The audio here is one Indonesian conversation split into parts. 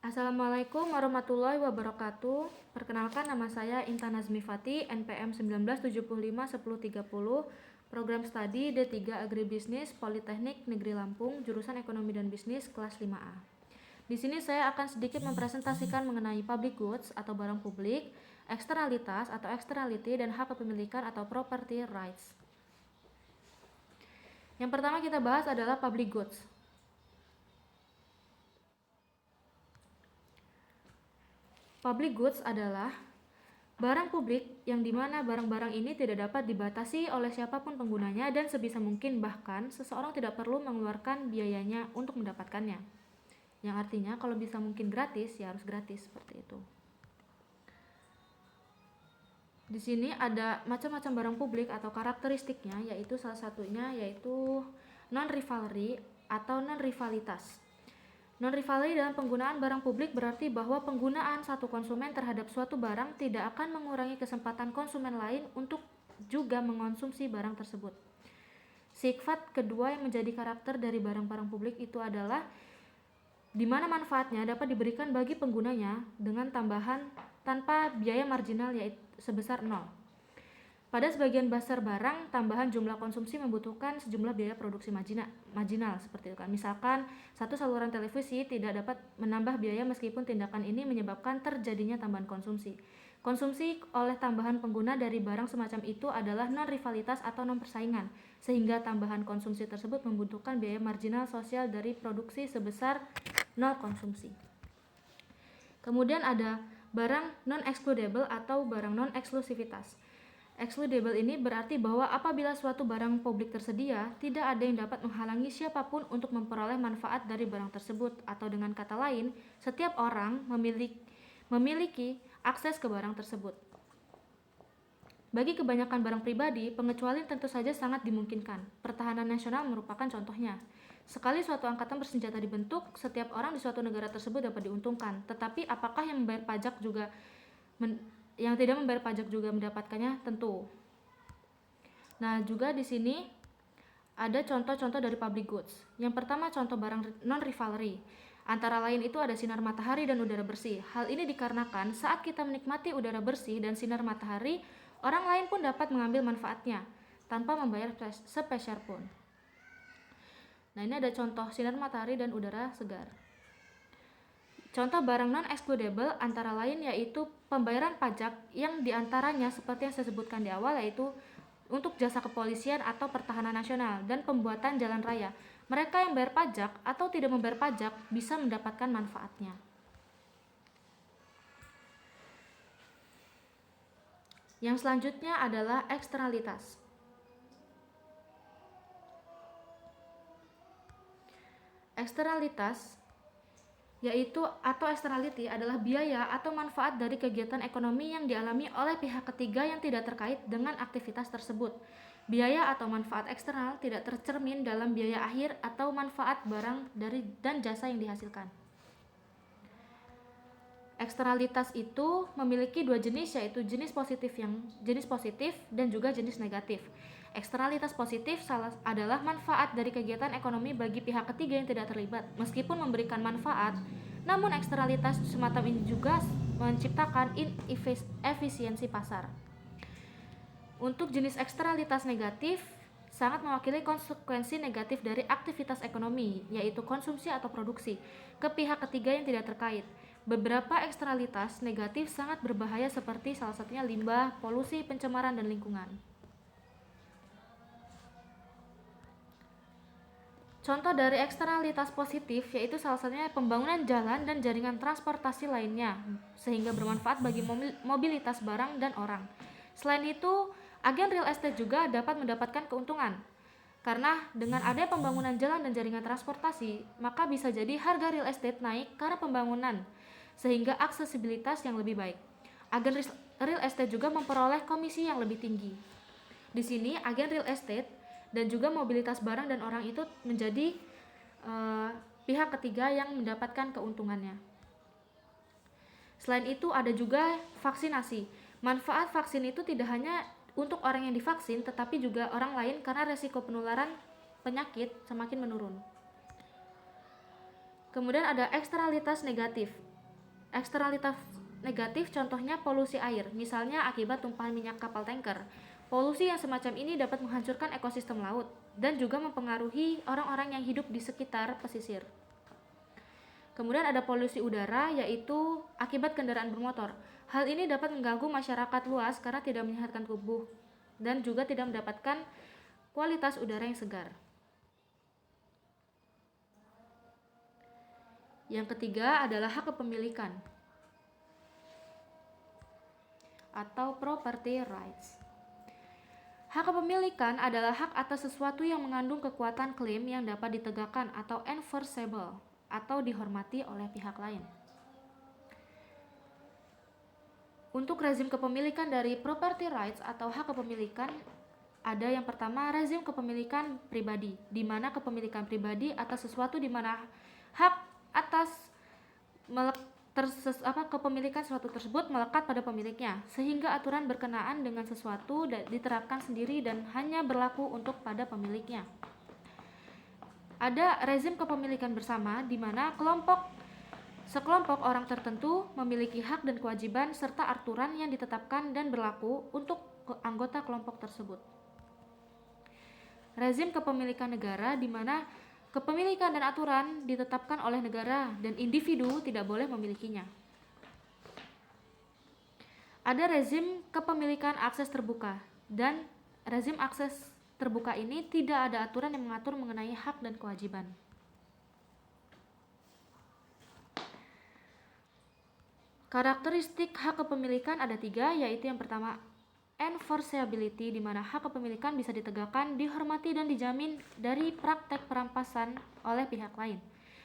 Assalamualaikum warahmatullahi wabarakatuh. Perkenalkan, nama saya Intan Nazmifati, NPM 19751030, Program Studi D3 Agribisnis Politeknik Negeri Lampung, jurusan Ekonomi dan Bisnis kelas 5A. Di sini saya akan sedikit mempresentasikan mengenai public goods atau barang publik, eksternalitas atau externality, dan hak kepemilikan atau property rights. Yang pertama kita bahas adalah public goods. Public goods adalah barang publik yang dimana barang-barang ini tidak dapat dibatasi oleh siapapun penggunanya dan sebisa mungkin bahkan seseorang tidak perlu mengeluarkan biayanya untuk mendapatkannya. Yang artinya kalau bisa mungkin gratis, ya harus gratis, seperti itu. Di sini ada macam-macam barang publik atau karakteristiknya, yaitu salah satunya yaitu non-rivalry atau non-rivalitas. Non-rivalry dalam penggunaan barang publik berarti bahwa penggunaan satu konsumen terhadap suatu barang tidak akan mengurangi kesempatan konsumen lain untuk juga mengonsumsi barang tersebut. Sifat kedua yang menjadi karakter dari barang-barang publik itu adalah di mana manfaatnya dapat diberikan bagi penggunanya dengan tambahan tanpa biaya marginal yaitu sebesar 0. Pada sebagian besar barang, tambahan jumlah konsumsi membutuhkan sejumlah biaya produksi marginal seperti itu kan. Misalkan satu saluran televisi tidak dapat menambah biaya meskipun tindakan ini menyebabkan terjadinya tambahan konsumsi. Konsumsi oleh tambahan pengguna dari barang semacam itu adalah non-rivalitas atau non-persaingan, sehingga tambahan konsumsi tersebut membutuhkan biaya marginal sosial dari produksi sebesar 0 konsumsi. Kemudian ada barang non-excludable atau barang non-eksklusivitas. Excludable ini berarti bahwa apabila suatu barang publik tersedia, tidak ada yang dapat menghalangi siapapun untuk memperoleh manfaat dari barang tersebut, atau dengan kata lain, setiap orang memiliki akses ke barang tersebut. Bagi kebanyakan barang pribadi, pengecualian tentu saja sangat dimungkinkan. Pertahanan nasional merupakan contohnya. Sekali suatu angkatan bersenjata dibentuk, setiap orang di suatu negara tersebut dapat diuntungkan. Tetapi apakah yang membayar pajak juga yang tidak membayar pajak juga mendapatkannya? Tentu. Nah, juga di sini ada contoh-contoh dari public goods. Yang pertama, contoh barang non-rivalry. Antara lain itu ada sinar matahari dan udara bersih. Hal ini dikarenakan saat kita menikmati udara bersih dan sinar matahari, orang lain pun dapat mengambil manfaatnya tanpa membayar sepeser pun. Nah, ini ada contoh sinar matahari dan udara segar. Contoh barang non-excludable antara lain yaitu pembayaran pajak yang diantaranya seperti yang saya sebutkan di awal, yaitu untuk jasa kepolisian atau pertahanan nasional dan pembuatan jalan raya. Mereka yang bayar pajak atau tidak membayar pajak bisa mendapatkan manfaatnya. Yang selanjutnya adalah eksternalitas. Eksternalitas yaitu atau externality adalah biaya atau manfaat dari kegiatan ekonomi yang dialami oleh pihak ketiga yang tidak terkait dengan aktivitas tersebut. Biaya atau manfaat eksternal tidak tercermin dalam biaya akhir atau manfaat barang dan jasa yang dihasilkan. Eksternalitas itu memiliki dua jenis, yaitu jenis positif dan juga jenis negatif. Eksternalitas positif adalah manfaat dari kegiatan ekonomi bagi pihak ketiga yang tidak terlibat. Meskipun memberikan manfaat, namun eksternalitas semacam ini juga menciptakan inefisiensi pasar. Untuk jenis eksternalitas negatif, sangat mewakili konsekuensi negatif dari aktivitas ekonomi, yaitu konsumsi atau produksi, ke pihak ketiga yang tidak terkait. Beberapa eksternalitas negatif sangat berbahaya seperti salah satunya limbah, polusi, pencemaran, dan lingkungan. Contoh dari eksternalitas positif yaitu salah satunya pembangunan jalan dan jaringan transportasi lainnya, sehingga bermanfaat bagi mobilitas barang dan orang. Selain itu, agen real estate juga dapat mendapatkan keuntungan. Karena dengan adanya pembangunan jalan dan jaringan transportasi, maka bisa jadi harga real estate naik karena pembangunan, sehingga aksesibilitas yang lebih baik. Agen real estate juga memperoleh komisi yang lebih tinggi. Di sini agen real estate dan juga mobilitas barang dan orang itu menjadi pihak ketiga yang mendapatkan keuntungannya. Selain itu ada juga vaksinasi. Manfaat vaksin itu tidak hanya untuk orang yang divaksin, tetapi juga orang lain karena resiko penularan penyakit semakin menurun. Kemudian ada eksternalitas negatif. Eksternalitas negatif contohnya polusi air, misalnya akibat tumpahan minyak kapal tanker. Polusi yang semacam ini dapat menghancurkan ekosistem laut dan juga mempengaruhi orang-orang yang hidup di sekitar pesisir. Kemudian ada polusi udara, yaitu akibat kendaraan bermotor. Hal ini dapat mengganggu masyarakat luas karena tidak menyehatkan tubuh dan juga tidak mendapatkan kualitas udara yang segar. Yang ketiga adalah hak kepemilikan atau property rights. Hak kepemilikan adalah hak atas sesuatu yang mengandung kekuatan klaim yang dapat ditegakkan atau enforceable atau dihormati oleh pihak lain. Untuk rezim kepemilikan dari property rights atau hak kepemilikan, ada yang pertama rezim kepemilikan pribadi, di mana kepemilikan pribadi atas sesuatu di mana hak atas kepemilikan sesuatu tersebut melekat pada pemiliknya, sehingga aturan berkenaan dengan sesuatu diterapkan sendiri dan hanya berlaku untuk pada pemiliknya. Ada rezim kepemilikan bersama, di mana sekelompok orang tertentu memiliki hak dan kewajiban serta aturan yang ditetapkan dan berlaku untuk anggota kelompok tersebut. Rezim kepemilikan negara, di mana kepemilikan dan aturan ditetapkan oleh negara dan individu tidak boleh memilikinya. Ada rezim kepemilikan akses terbuka, dan rezim akses terbuka ini tidak ada aturan yang mengatur mengenai hak dan kewajiban. Karakteristik hak kepemilikan ada 3, yaitu yang pertama enforceability, di mana hak kepemilikan bisa ditegakkan, dihormati dan dijamin dari praktek perampasan oleh pihak lain.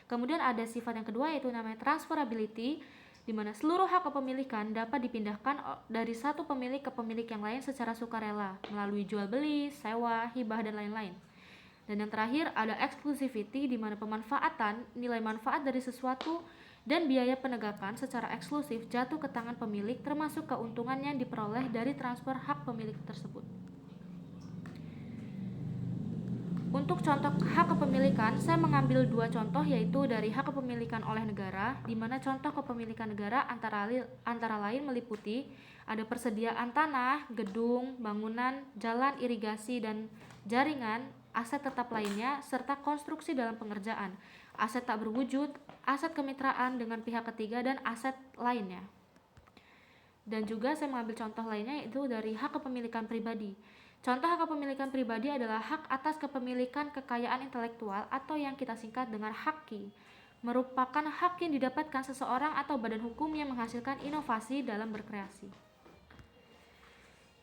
Kemudian ada sifat yang kedua, yaitu namanya transferability, di mana seluruh hak kepemilikan dapat dipindahkan dari satu pemilik ke pemilik yang lain secara sukarela melalui jual beli, sewa, hibah dan lain-lain. Dan yang terakhir ada exclusivity, di mana pemanfaatan nilai manfaat dari sesuatu dan biaya penegakan secara eksklusif jatuh ke tangan pemilik, termasuk keuntungan yang diperoleh dari transfer hak pemilik tersebut. Untuk contoh hak kepemilikan, saya mengambil 2 contoh, yaitu dari hak kepemilikan oleh negara, di mana contoh kepemilikan negara antara lain meliputi ada persediaan tanah, gedung, bangunan, jalan, irigasi dan jaringan, aset tetap lainnya, serta konstruksi dalam pengerjaan, aset tak berwujud, aset kemitraan dengan pihak ketiga, dan aset lainnya. Dan juga saya mengambil contoh lainnya, yaitu dari hak kepemilikan pribadi. Contoh hak kepemilikan pribadi adalah hak atas kepemilikan kekayaan intelektual atau yang kita singkat dengan haki, merupakan hak yang didapatkan seseorang atau badan hukum yang menghasilkan inovasi dalam berkreasi.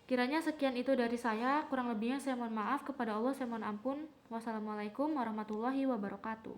Kiranya sekian itu dari saya, kurang lebihnya saya mohon maaf, kepada Allah saya mohon ampun. Wassalamualaikum warahmatullahi wabarakatuh.